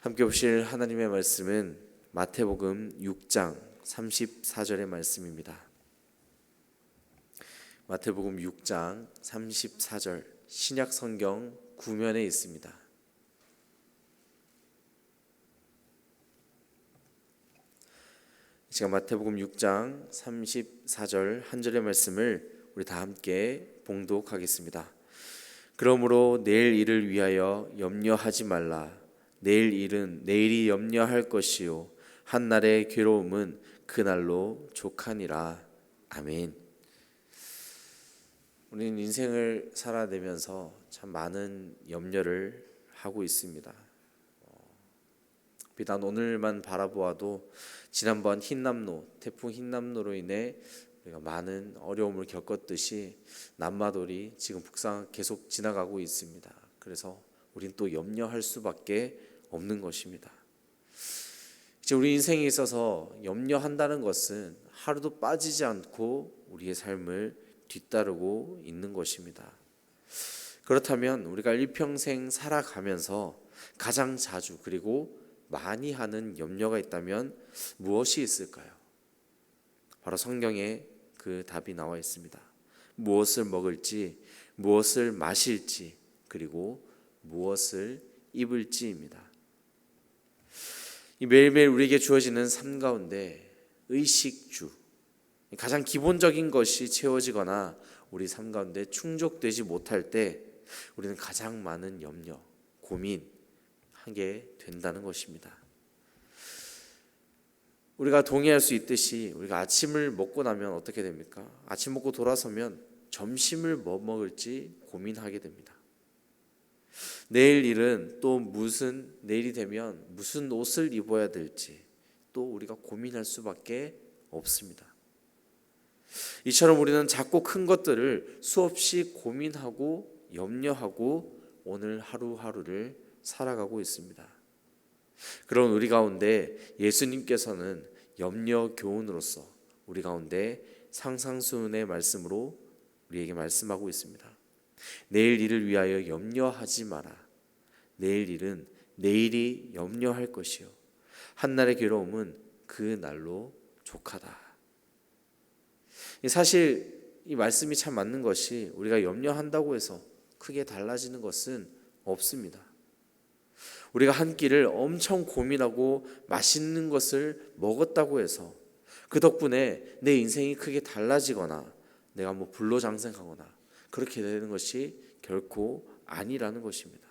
함께 보실 하나님의 말씀은 마태복음 6장 34절의 말씀입니다. 마태복음 6장 34절 신약 성경 구면에 있습니다. 제가 마태복음 6장 34절 한 절의 말씀을 우리 다 함께 봉독하겠습니다. 그러므로 내일 일을 위하여 염려하지 말라. 내일 일은 내일이 염려할 것이요 한날의 괴로움은 그날로 족하니라. 아멘. 우리는 인생을 살아내면서 참 많은 염려를 하고 있습니다. 비단 오늘만 바라보아도 지난번 태풍 흰남노로 인해 우리가 많은 어려움을 겪었듯이 남마돌이 지금 북상 계속 지나가고 있습니다. 그래서 우린 또 염려할 수밖에 없는 것입니다. 이제 우리 인생에 있어서 염려한다는 것은 하루도 빠지지 않고 우리의 삶을 뒤따르고 있는 것입니다. 그렇다면 우리가 일평생 살아가면서 가장 자주 그리고 많이 하는 염려가 있다면 무엇이 있을까요? 바로 성경에 그 답이 나와 있습니다. 무엇을 먹을지, 무엇을 마실지, 그리고 무엇을 입을지입니다. 이 매일매일 우리에게 주어지는 삶 가운데 의식주, 가장 기본적인 것이 채워지거나 우리 삶 가운데 충족되지 못할 때 우리는 가장 많은 염려, 고민하게 된다는 것입니다. 우리가 동의할 수 있듯이 우리가 아침을 먹고 나면 어떻게 됩니까? 아침 먹고 돌아서면 점심을 뭐 먹을지 고민하게 됩니다. 내일 일은 또 내일이 되면 무슨 옷을 입어야 될지 또 우리가 고민할 수밖에 없습니다. 이처럼 우리는 작고 큰 것들을 수없이 고민하고 염려하고 오늘 하루하루를 살아가고 있습니다. 그런 우리 가운데 예수님께서는 염려 교훈으로서 우리 가운데 상상수훈의 말씀으로 우리에게 말씀하고 있습니다. 내일 일을 위하여 염려하지 마라. 내일 일은 내일이 염려할 것이요 한날의 괴로움은 그 날로 족하다. 사실 이 말씀이 참 맞는 것이 우리가 염려한다고 해서 크게 달라지는 것은 없습니다. 우리가 한 끼를 엄청 고민하고 맛있는 것을 먹었다고 해서 그 덕분에 내 인생이 크게 달라지거나 내가 불로장생하거나 그렇게 되는 것이 결코 아니라는 것입니다.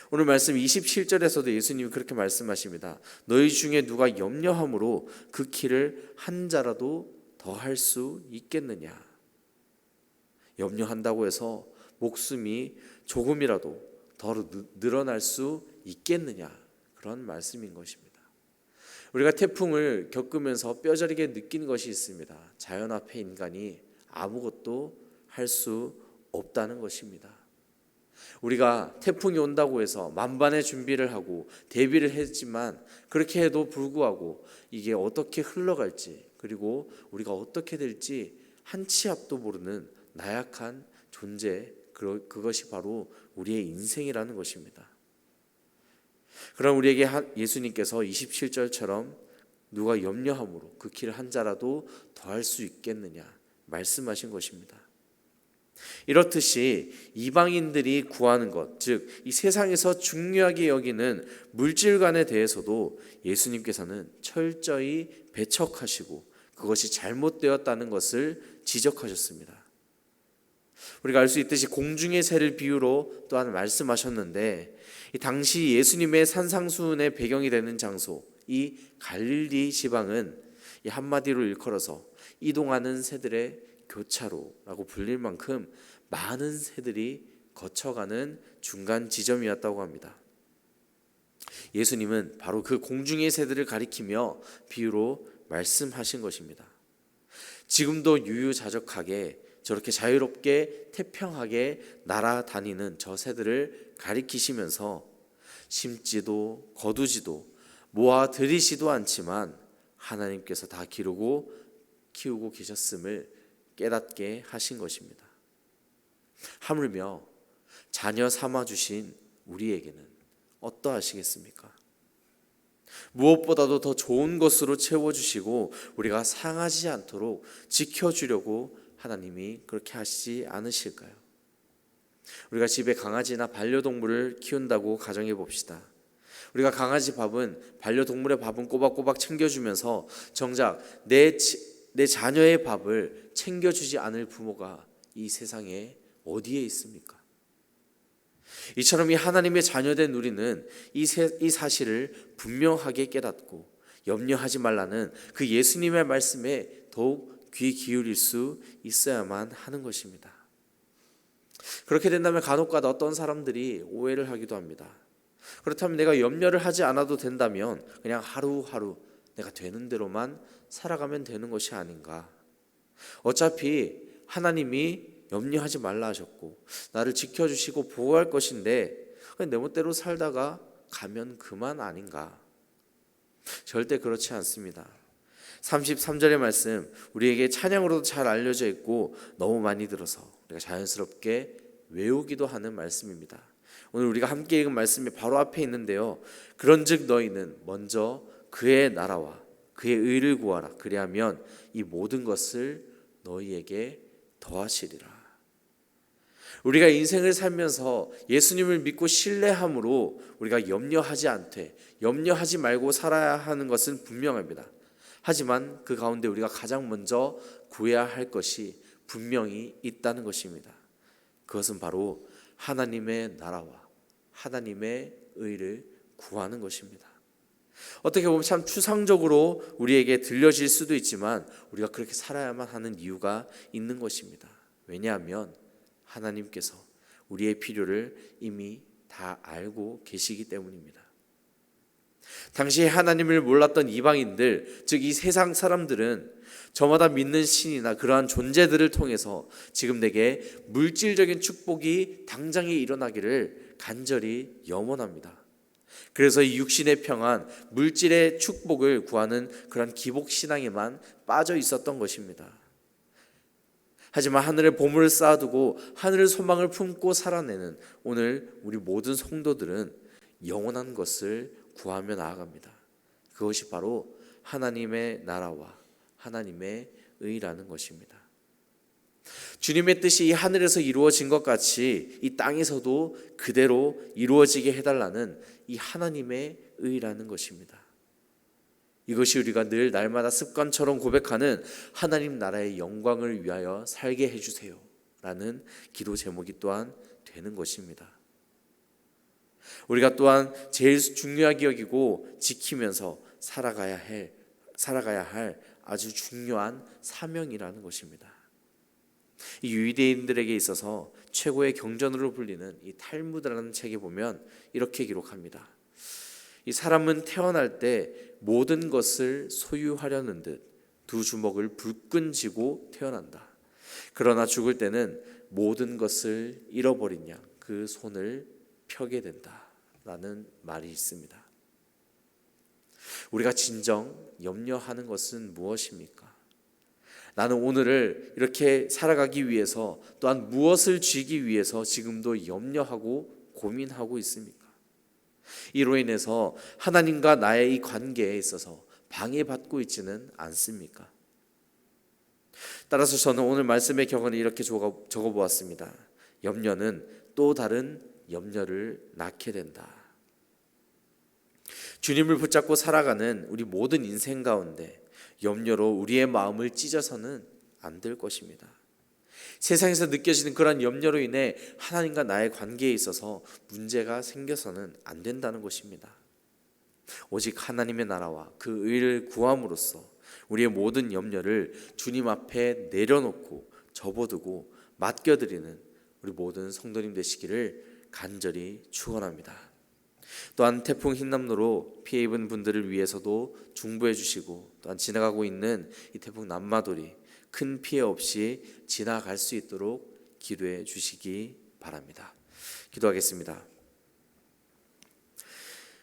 오늘 말씀 27절에서도 예수님이 그렇게 말씀하십니다. 너희 중에 누가 염려함으로 그 키를 한 자라도 더 할 수 있겠느냐. 염려한다고 해서 목숨이 조금이라도 더 늘어날 수 있겠느냐, 그런 말씀인 것입니다. 우리가 태풍을 겪으면서 뼈저리게 느끼는 것이 있습니다. 자연 앞에 인간이 아무것도 할 수 없다는 것입니다. 우리가 태풍이 온다고 해서 만반의 준비를 하고 대비를 했지만 그렇게 해도 불구하고 이게 어떻게 흘러갈지 그리고 우리가 어떻게 될지 한 치 앞도 모르는 나약한 존재, 그것이 바로 우리의 인생이라는 것입니다. 그럼 우리에게 예수님께서 27절처럼 누가 염려함으로 그 길 한 자라도 더 할 수 있겠느냐 말씀하신 것입니다. 이렇듯이 이방인들이 구하는 것, 즉 이 세상에서 중요하게 여기는 물질관에 대해서도 예수님께서는 철저히 배척하시고 그것이 잘못되었다는 것을 지적하셨습니다. 우리가 알 수 있듯이 공중의 새를 비유로 또한 말씀하셨는데 이 당시 예수님의 산상수훈의 배경이 되는 장소, 이 갈릴리 지방은 이 한마디로 일컬어서 이동하는 새들의 교차로라고 불릴 만큼 많은 새들이 거쳐가는 중간 지점이었다고 합니다. 예수님은 바로 그 공중의 새들을 가리키며 비유로 말씀하신 것입니다. 지금도 유유자적하게 저렇게 자유롭게 태평하게 날아다니는 저 새들을 가리키시면서 심지도 거두지도 모아 들이지도 않지만 하나님께서 다 기르고 키우고 계셨음을 깨닫게 하신 것입니다. 하물며 자녀 삼아 주신 우리에게는 어떠하시겠습니까? 무엇보다도 더 좋은 것으로 채워주시고 우리가 상하지 않도록 지켜주려고 하나님이 그렇게 하시지 않으실까요? 우리가 집에 강아지나 반려동물을 키운다고 가정해 봅시다. 우리가 강아지 밥은, 반려동물의 밥은 꼬박꼬박 챙겨주면서 정작 내 자녀의 밥을 챙겨주지 않을 부모가 이 세상에 어디에 있습니까? 이처럼 이 하나님의 자녀된 우리는 이 사실을 분명하게 깨닫고 염려하지 말라는 그 예수님의 말씀에 더욱 귀 기울일 수 있어야만 하는 것입니다. 그렇게 된다면 간혹가다 어떤 사람들이 오해를 하기도 합니다. 그렇다면 내가 염려를 하지 않아도 된다면 그냥 하루하루 내가 되는 대로만 살아가면 되는 것이 아닌가. 어차피 하나님이 염려하지 말라 하셨고 나를 지켜주시고 보호할 것인데 내 멋대로 살다가 가면 그만 아닌가. 절대 그렇지 않습니다. 33절의 말씀, 우리에게 찬양으로도 잘 알려져 있고 너무 많이 들어서 우리가 자연스럽게 외우기도 하는 말씀입니다. 오늘 우리가 함께 읽은 말씀이 바로 앞에 있는데요. 그런즉 너희는 먼저 그의 나라와 그의 의를 구하라. 그리하면 이 모든 것을 너희에게 더하시리라. 우리가 인생을 살면서 예수님을 믿고 신뢰함으로 우리가 염려하지 말고 살아야 하는 것은 분명합니다. 하지만 그 가운데 우리가 가장 먼저 구해야 할 것이 분명히 있다는 것입니다. 그것은 바로 하나님의 나라와 하나님의 의를 구하는 것입니다. 어떻게 보면 참 추상적으로 우리에게 들려질 수도 있지만 우리가 그렇게 살아야만 하는 이유가 있는 것입니다. 왜냐하면 하나님께서 우리의 필요를 이미 다 알고 계시기 때문입니다. 당시에 하나님을 몰랐던 이방인들, 즉 이 세상 사람들은 저마다 믿는 신이나 그러한 존재들을 통해서 지금 내게 물질적인 축복이 당장에 일어나기를 간절히 염원합니다. 그래서 이 육신의 평안, 물질의 축복을 구하는 그런 기복신앙에만 빠져 있었던 것입니다. 하지만 하늘에 보물을 쌓아두고 하늘의 소망을 품고 살아내는 오늘 우리 모든 성도들은 영원한 것을 구하며 나아갑니다. 그것이 바로 하나님의 나라와 하나님의 의라는 것입니다. 주님의 뜻이 이 하늘에서 이루어진 것 같이 이 땅에서도 그대로 이루어지게 해달라는 이 하나님의 의라는 것입니다. 이것이 우리가 늘 날마다 습관처럼 고백하는 하나님 나라의 영광을 위하여 살게 해주세요 라는 기도 제목이 또한 되는 것입니다. 우리가 또한 제일 중요하게 여기고 지키면서 살아가야 할 아주 중요한 사명이라는 것입니다. 이 유대인들에게 있어서 최고의 경전으로 불리는 이 탈무드라는 책에 보면 이렇게 기록합니다. 이 사람은 태어날 때 모든 것을 소유하려는 듯 두 주먹을 불끈 쥐고 태어난다. 그러나 죽을 때는 모든 것을 잃어버린 양 그 손을 펴게 된다 라는 말이 있습니다. 우리가 진정 염려하는 것은 무엇입니까? 나는 오늘을 이렇게 살아가기 위해서 또한 무엇을 쥐기 위해서 지금도 염려하고 고민하고 있습니까? 이로 인해서 하나님과 나의 이 관계에 있어서 방해받고 있지는 않습니까? 따라서 저는 오늘 말씀의 격언을 이렇게 적어보았습니다. 염려는 또 다른 염려를 낳게 된다. 주님을 붙잡고 살아가는 우리 모든 인생 가운데 염려로 우리의 마음을 찢어서는 안 될 것입니다. 세상에서 느껴지는 그런 염려로 인해 하나님과 나의 관계에 있어서 문제가 생겨서는 안 된다는 것입니다. 오직 하나님의 나라와 그 의를 구함으로써 우리의 모든 염려를 주님 앞에 내려놓고 접어두고 맡겨드리는 우리 모든 성도님 되시기를 간절히 축원합니다. 또한 태풍 흰남노로 피해 입은 분들을 위해서도 중보해 주시고 또한 지나가고 있는 이 태풍 남마돌이 큰 피해 없이 지나갈 수 있도록 기도해 주시기 바랍니다. 기도하겠습니다.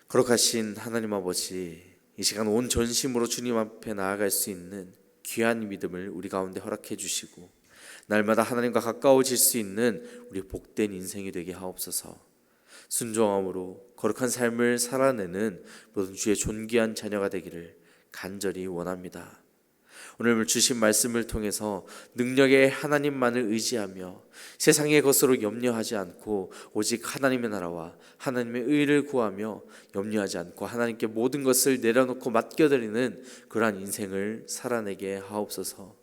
거룩하신 하나님 아버지, 이 시간 온 전심으로 주님 앞에 나아갈 수 있는 귀한 믿음을 우리 가운데 허락해 주시고 날마다 하나님과 가까워질 수 있는 우리 복된 인생이 되게 하옵소서. 순종함으로 거룩한 삶을 살아내는 모든 주의 존귀한 자녀가 되기를 간절히 원합니다. 오늘 주신 말씀을 통해서 능력의 하나님만을 의지하며 세상의 것으로 염려하지 않고 오직 하나님의 나라와 하나님의 의를 구하며 염려하지 않고 하나님께 모든 것을 내려놓고 맡겨드리는 그러한 인생을 살아내게 하옵소서.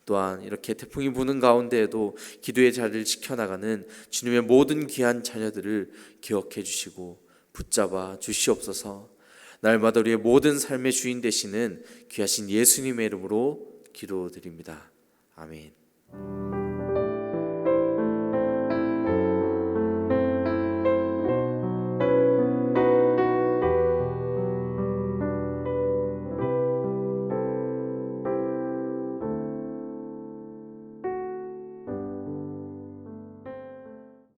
또한 이렇게 태풍이 부는 가운데에도 기도의 자리를 지켜나가는 주님의 모든 귀한 자녀들을 기억해 주시고 붙잡아 주시옵소서. 날마다 우리의 모든 삶의 주인 되시는 귀하신 예수님의 이름으로 기도드립니다. 아멘.